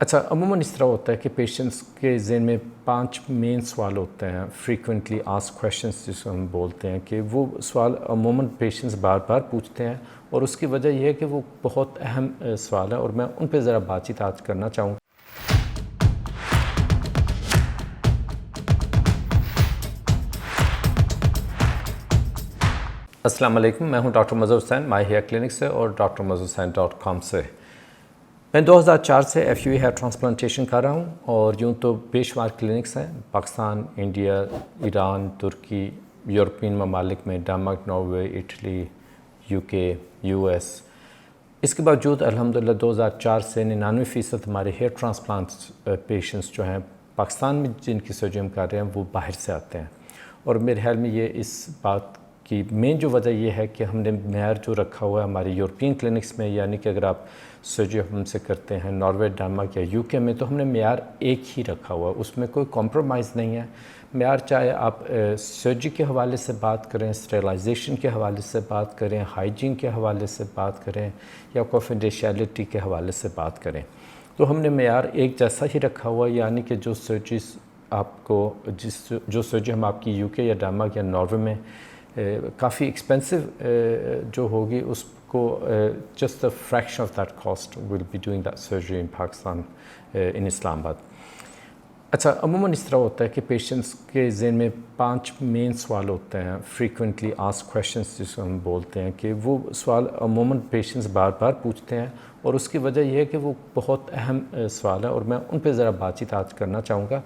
اچھا، عموماً اس طرح ہوتا ہے کہ پیشنٹس کے ذہن میں 5 مین سوال ہوتے ہیں، فریکوینٹلی آسک کویشچنس جس کو ہم بولتے ہیں، کہ وہ سوال عموماً پیشنٹس بار بار پوچھتے ہیں، اور اس کی وجہ یہ ہے کہ وہ بہت اہم سوال ہے، اور میں ان پہ ذرا بات چیت آج کرنا چاہوں گا۔ السلام علیکم، میں ہوں doctor Mazhar Husain, my hair clinic سے اور drmazharhusain.com سے۔ میں 2004 سے FUE ہیئر ٹرانسپلانٹیشن کر رہا ہوں، اور یوں تو بے شمار کلینکس ہیں پاکستان، انڈیا، ایران، ترکی، یورپین ممالک میں Denmark, Norway, Italy, UK، US۔ اس کے باوجود الحمدللہ 2004 سے 99% ہمارے ہیئر ٹرانسپلانٹ پیشنٹس جو ہیں پاکستان میں جن کی سرجری ہم کر رہے ہیں وہ باہر سے آتے ہیں، اور میرے خیال میں یہ اس بات کی مین جو وجہ یہ ہے کہ ہم نے معیار جو رکھا ہوا ہے ہمارے یورپین کلینکس میں، یعنی کہ اگر آپ سرجری ہم سے کرتے ہیں ناروے، ڈنمارک یا UK میں، تو ہم نے معیار ایک ہی رکھا ہوا ہے، اس میں کوئی کمپرومائز نہیں ہے۔ معیار چاہے آپ سرجری کے حوالے سے بات کریں، اسٹیرلائزیشن کے حوالے سے بات کریں، ہائیجین کے حوالے سے بات کریں، یا کانفیڈینشیلٹی کے حوالے سے بات کریں، تو ہم نے معیار ایک جیسا ہی رکھا ہوا ہے، یعنی کہ جو سرجریز آپ کو جو سرجری ہم آپ کی UK یا ڈنمارک یا ناروے میں کافی ایکسپینسو جو ہوگی، اس کو just a fraction of that cost will be doing that surgery in Pakistan, in Islamabad. اچھا، عموماً اس طرح ہوتا ہے کہ پیشنٹس کے ذہن میں 5 مین سوال ہوتے ہیں، فریکوینٹلی آسک کویشچنس جس کو ہم بولتے ہیں، کہ وہ سوال عموماً پیشنٹس بار بار پوچھتے ہیں، اور اس کی وجہ یہ ہے کہ وہ بہت اہم سوال ہے، اور میں ان پہ ذرا بات چیت آج کرنا چاہوں گا۔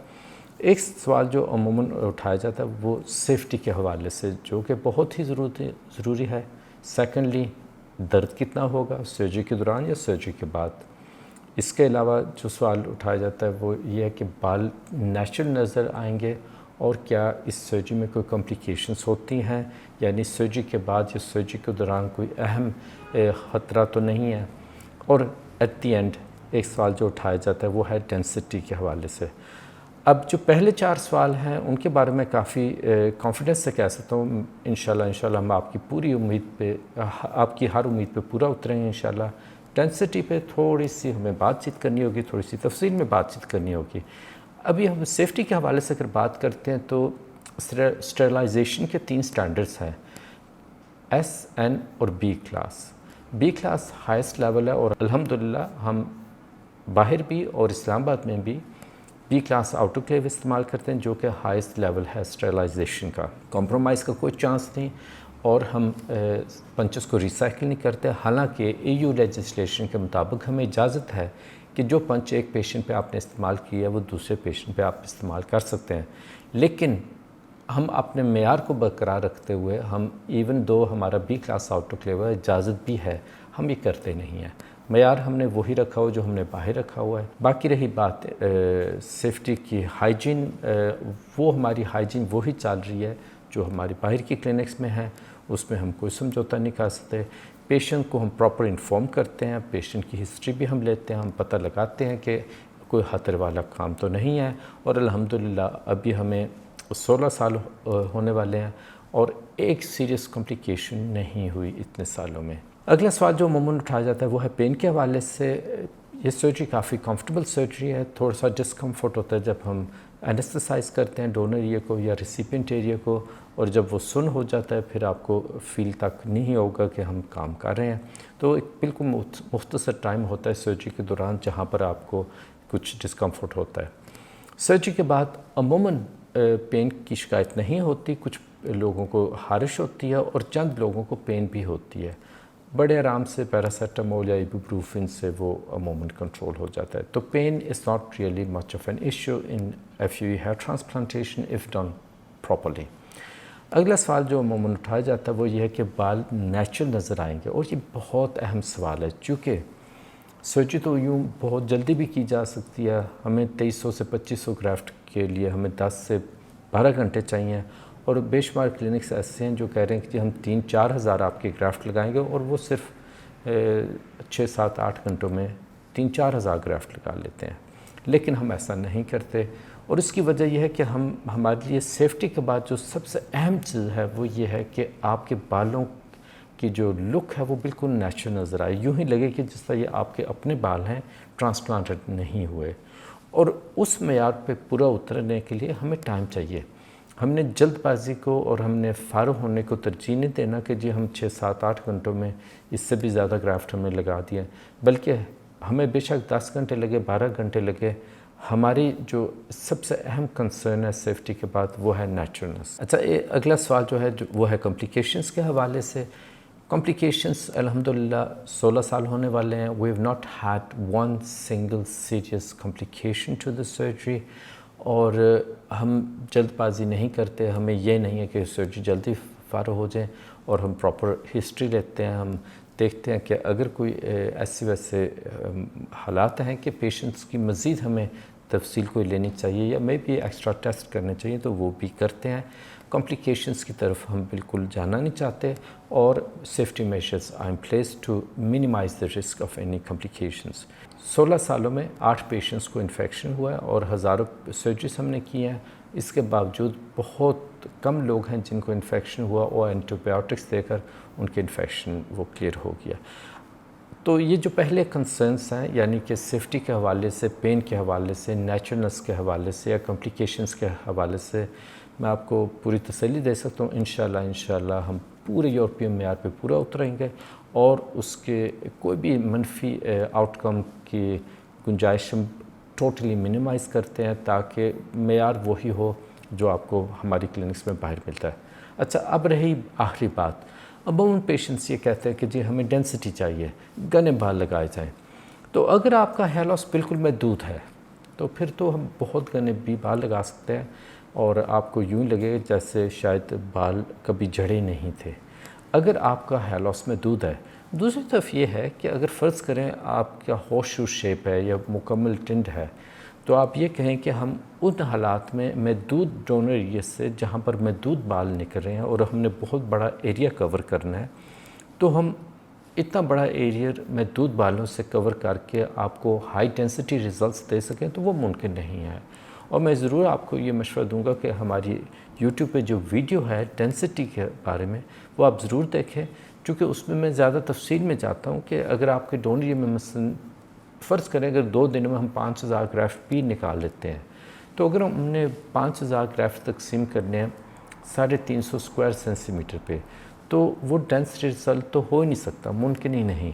ایک سوال جو عموماً اٹھایا جاتا ہے وہ سیفٹی کے حوالے سے، جو کہ بہت ہی ضروری ہے۔ سیکنڈلی، درد کتنا ہوگا سرجری کے دوران یا سرجری کے بعد۔ اس کے علاوہ جو سوال اٹھایا جاتا ہے وہ یہ ہے کہ بال نیچرل نظر آئیں گے، اور کیا اس سرجری میں کوئی کمپلیکیشنز ہوتی ہیں، یعنی سرجری کے بعد یا سرجری کے دوران کوئی اہم خطرہ تو نہیں ہے۔ اور ایٹ دی اینڈ ایک سوال جو اٹھایا جاتا ہے وہ ہے ڈینسٹی کے حوالے سے۔ اب جو پہلے 4 سوال ہیں ان کے بارے میں کافی کانفیڈنس سے کہہ سکتا ہوں، انشاءاللہ ہم آپ کی پوری امید پہ، آپ کی ہر امید پہ پورا اتریں گے انشاءاللہ۔ ڈینسٹی پہ تھوڑی سی ہمیں بات چیت کرنی ہوگی، تھوڑی سی تفصیل میں بات چیت کرنی ہوگی۔ ابھی ہم سیفٹی کے حوالے سے اگر بات کرتے ہیں تو اسٹیرلائزیشن کے 3 سٹینڈرڈز ہیں، SN اور B class. B class highest level ہے، اور الحمدللہ ہم باہر بھی اور اسلام آباد میں بھی B کلاس آٹوکلیو استعمال کرتے ہیں، جو کہ ہائیسٹ لیول ہے اسٹیرلائزیشن کا۔ کمپرومائز کا کوئی چانس نہیں، اور ہم پنچز کو ریسائیکل نہیں کرتے، حالانکہ EU لیجسلیشن کے مطابق ہمیں اجازت ہے کہ جو پنچ ایک پیشنٹ پہ آپ نے استعمال کیا ہے وہ دوسرے پیشنٹ پہ آپ استعمال کر سکتے ہیں، لیکن ہم اپنے معیار کو برقرار رکھتے ہوئے ہم ایون دو ہمارا B کلاس آٹوکلیو اجازت بھی ہے، ہم یہ کرتے نہیں ہیں۔ معیار ہم نے وہی رکھا ہوا جو ہم نے باہر رکھا ہوا ہے۔ باقی رہی بات سیفٹی کی، ہائیجین، وہ ہماری ہائیجین وہی چل رہی ہے جو ہماری باہر کی کلینکس میں ہے، اس میں ہم کوئی سمجھوتا نہیں کر سکتے۔ پیشنٹ کو ہم پراپر انفارم کرتے ہیں، پیشنٹ کی ہسٹری بھی ہم لیتے ہیں، ہم پتہ لگاتے ہیں کہ کوئی خطر والا کام تو نہیں ہے، اور الحمدللہ ابھی ہمیں 16 سال ہونے والے ہیں، اور ایک سیریس کمپلیکیشن نہیں ہوئی اتنے سالوں میں۔ اگلا سوال جو عموماً اٹھایا جاتا ہے وہ ہے پین کے حوالے سے۔ یہ سرجری کافی کمفرٹیبل سرجری ہے، تھوڑا سا ڈسکمفرٹ ہوتا ہے جب ہم اینستھیسائز کرتے ہیں ڈونر ایریا کو یا ریسیپینٹ ایریا کو، اور جب وہ سن ہو جاتا ہے پھر آپ کو فیل تک نہیں ہوگا کہ ہم کام کر رہے ہیں۔ تو ایک بالکل مختصر ٹائم ہوتا ہے سرجری کے دوران جہاں پر آپ کو کچھ ڈسکمفرٹ ہوتا ہے۔ سرجری کے بعد عموماً پین کی شکایت نہیں ہوتی، کچھ لوگوں کو خارش ہوتی ہے اور چند لوگوں کو پین بھی ہوتی ہے، بڑے آرام سے پیراسیٹامول یا ایبوپروفن سے وہ عموماً کنٹرول ہو جاتا ہے۔ تو pain is not really much of an issue in FUE hair transplantation if done properly. اگلا سوال جو عموماً اٹھایا جاتا ہے وہ یہ ہے کہ بال نیچرل نظر آئیں گے، اور یہ بہت اہم سوال ہے، چونکہ سرجری تو یوں بہت جلدی بھی کی جا سکتی ہے، ہمیں 2300 سے 2500 گرافٹ کے لیے ہمیں 10 سے 12 گھنٹے چاہیے، اور بے شمار کلینکس ایسے ہیں جو کہہ رہے ہیں کہ ہم 3-4 ہزار آپ کے گرافٹ لگائیں گے، اور وہ صرف 6-7-8 گھنٹوں میں 3-4 ہزار گرافٹ لگا لیتے ہیں، لیکن ہم ایسا نہیں کرتے، اور اس کی وجہ یہ ہے کہ ہمارے لیے سیفٹی کے بعد جو سب سے اہم چیز ہے وہ یہ ہے کہ آپ کے بالوں کی جو لک ہے وہ بالکل نیچرل نظر آئے، یوں ہی لگے کہ جس طرح یہ آپ کے اپنے بال ہیں، ٹرانسپلانٹڈ نہیں ہوئے۔ اور اس معیار پہ پورا اترنے کے لیے ہمیں ٹائم چاہیے۔ ہم نے جلد بازی کو اور ہم نے فارغ ہونے کو ترجیح نہیں دینا کہ جی ہم 6 7 8 گھنٹوں میں اس سے بھی زیادہ گرافٹ ہمیں لگا دیا، بلکہ ہمیں بے شک 10 گھنٹے لگے، 12 گھنٹے لگے، ہماری جو سب سے اہم کنسرن ہے سیفٹی کے بعد وہ ہے نیچرلنس۔ اچھا، اگلا سوال جو ہے وہ ہے کمپلیکیشنز کے حوالے سے۔ کمپلیکیشنز الحمدللہ 16 سال ہونے والے ہیں، we have not had one single serious complication to the surgery, اور ہم جلد بازی نہیں کرتے، ہمیں یہ نہیں ہے کہ سرجری جلدی فارغ ہو جائیں، اور ہم پراپر ہسٹری لیتے ہیں، ہم دیکھتے ہیں کہ اگر کوئی ایسے ویسے حالات ہیں کہ پیشنٹس کی مزید ہمیں تفصیل کوئی لینی چاہیے یا میں بھی ایکسٹرا ٹیسٹ کرنے چاہیے تو وہ بھی کرتے ہیں۔ کمپلیکیشنز کی طرف ہم بالکل جانا نہیں چاہتے، اور safety measures are in place to minimise the risk of any complications. 16 سالوں میں 8 پیشنٹس کو انفیکشن ہوا ہے اور ہزاروں سرجریز ہم نے کی ہیں، اس کے باوجود بہت کم لوگ ہیں جن کو انفیکشن ہوا اور اینٹی بایوٹکس دے کر ان کے انفیکشن وہ کلیئر ہو گیا۔ تو یہ جو پہلے کنسرنس ہیں، یعنی کہ سیفٹی کے حوالے سے، پین کے حوالے سے، نیچرلنس کے حوالے سے یا کمپلیکیشنز کے حوالے سے، میں آپ کو پوری تسلی دے سکتا ہوں انشاءاللہ ہم پورے یورپین معیار پہ پورا اتریں گے، اور اس کے کوئی بھی منفی آؤٹ کم کی گنجائش ہم ٹوٹلی منیمائز کرتے ہیں تاکہ معیار وہی ہو جو آپ کو ہماری کلینکس میں باہر ملتا ہے۔ اچھا، اب رہی آخری بات، عموماً پیشنٹس یہ کہتے ہیں کہ جی ہمیں ڈینسٹی چاہیے، گھنے بال لگائے جائیں۔ تو اگر آپ کا ہیئر لاس بالکل محدود ہے تو پھر تو ہم بہت گھنے بھی بال لگا سکتے ہیں، اور آپ کو یوں لگے جیسے شاید بال کبھی جھڑے نہیں تھے۔ اگر آپ کا ہیئر لاس محدود ہے، دوسری طرف یہ ہے کہ اگر فرض کریں آپ کا ہارس شو شیپ ہے یا مکمل ٹنڈ ہے، تو آپ یہ کہیں کہ ہم ان حالات میں محدود ڈونر ایریا سے جہاں پر محدود بال نکل رہے ہیں اور ہم نے بہت بڑا ایریا کور کرنا ہے، تو ہم اتنا بڑا ایریا محدود بالوں سے کور کر کے آپ کو ہائی ڈینسٹی ریزلٹس دے سکیں تو وہ ممکن نہیں ہے۔ اور میں ضرور آپ کو یہ مشورہ دوں گا کہ ہماری یوٹیوب پہ جو ویڈیو ہے ڈینسٹی کے بارے میں وہ آپ ضرور دیکھیں، چونکہ اس میں زیادہ تفصیل میں جاتا ہوں کہ اگر آپ کے ڈونر ایریا میں مثلاً فرض کریں اگر 2 دنوں میں ہم 5000 گرافٹ بھی نکال لیتے ہیں، تو اگر ہم نے 5000 گرافٹ تقسیم کرنے ہیں 350 اسکوائر سینٹی میٹر پہ، تو وہ ڈینس ریزلٹ تو ہو ہی نہیں سکتا، ممکن ہی نہیں۔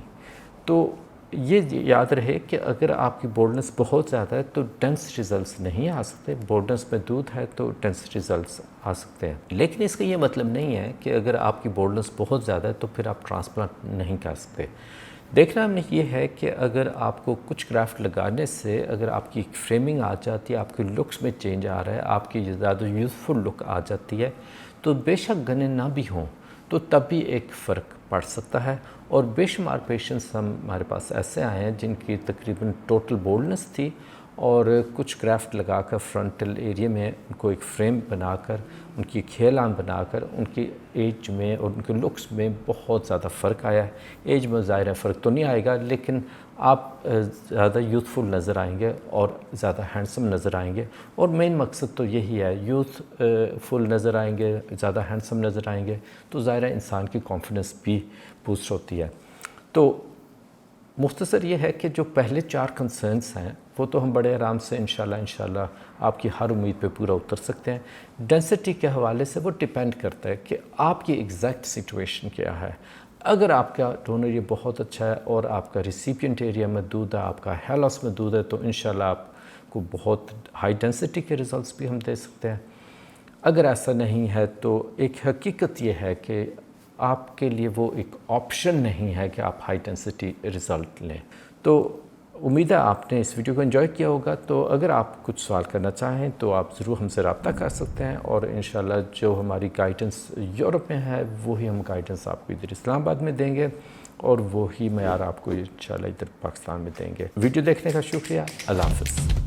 تو یہ یاد رہے کہ اگر آپ کی بولڈنس بہت زیادہ ہے تو ڈینس ریزلٹس نہیں آ سکتے، بولڈنس محدود ہے تو ڈینس ریزلٹس آ سکتے ہیں۔ لیکن اس کا یہ مطلب نہیں ہے کہ اگر آپ کی بولڈنس بہت زیادہ ہے تو پھر آپ ٹرانسپلانٹ نہیں کر سکتے۔ دیکھنا ہم نے یہ ہے کہ اگر آپ کو کچھ گرافٹ لگانے سے اگر آپ کی فریمنگ آ جاتی ہے، آپ کے لکس میں چینج آ رہا ہے، آپ کی زیادہ یوزفل لک آ جاتی ہے، تو بے شک گھنے نہ بھی ہوں تو تب بھی ایک فرق پڑ سکتا ہے۔ اور بے شمار پیشنٹس ہمارے پاس ایسے آئے ہیں جن کی تقریباً ٹوٹل بولڈنس تھی، اور کچھ گرافٹ لگا کر فرنٹل ایریا میں ان کو ایک فریم بنا کر، ان کی کھیلان بنا کر، ان کی ایج میں اور ان کے لکس میں بہت زیادہ فرق آیا ہے۔ ایج میں ظاہر ہے فرق تو نہیں آئے گا، لیکن آپ زیادہ یوتھفل نظر آئیں گے اور زیادہ ہینڈسم نظر آئیں گے، اور مین مقصد تو یہی ہے، یوتھ فل نظر آئیں گے، زیادہ ہینڈسم نظر آئیں گے، تو ظاہر ہے انسان کی کانفیڈنس بھی بوسٹ ہوتی ہے۔ تو مختصر یہ ہے کہ جو پہلے 4 کنسرنس ہیں وہ تو ہم بڑے آرام سے انشاءاللہ آپ کی ہر امید پہ پورا اتر سکتے ہیں۔ ڈینسٹی کے حوالے سے وہ ڈیپینڈ کرتا ہے کہ آپ کی ایگزیکٹ سچویشن کیا ہے۔ اگر آپ کا ڈونر ایریا بہت اچھا ہے اور آپ کا ریسیپینٹ ایریا محدود ہے، آپ کا ہیئر لاس محدود ہے، تو انشاءاللہ آپ کو بہت ہائی ڈینسٹی کے ریزلٹس بھی ہم دے سکتے ہیں۔ اگر ایسا نہیں ہے تو ایک حقیقت یہ ہے کہ آپ کے لیے وہ ایک آپشن نہیں ہے کہ آپ ہائی ڈینسٹی ریزلٹ لیں۔ تو امید ہے آپ نے اس ویڈیو کو انجوائے کیا ہوگا۔ تو اگر آپ کچھ سوال کرنا چاہیں تو آپ ضرور ہم سے رابطہ کر سکتے ہیں، اور انشاءاللہ جو ہماری گائیڈنس یورپ میں ہے وہی ہم گائیڈنس آپ کو ادھر اسلام آباد میں دیں گے، اور وہی معیار آپ کو انشاءاللہ ادھر پاکستان میں دیں گے۔ ویڈیو دیکھنے کا شکریہ، اللہ حافظ۔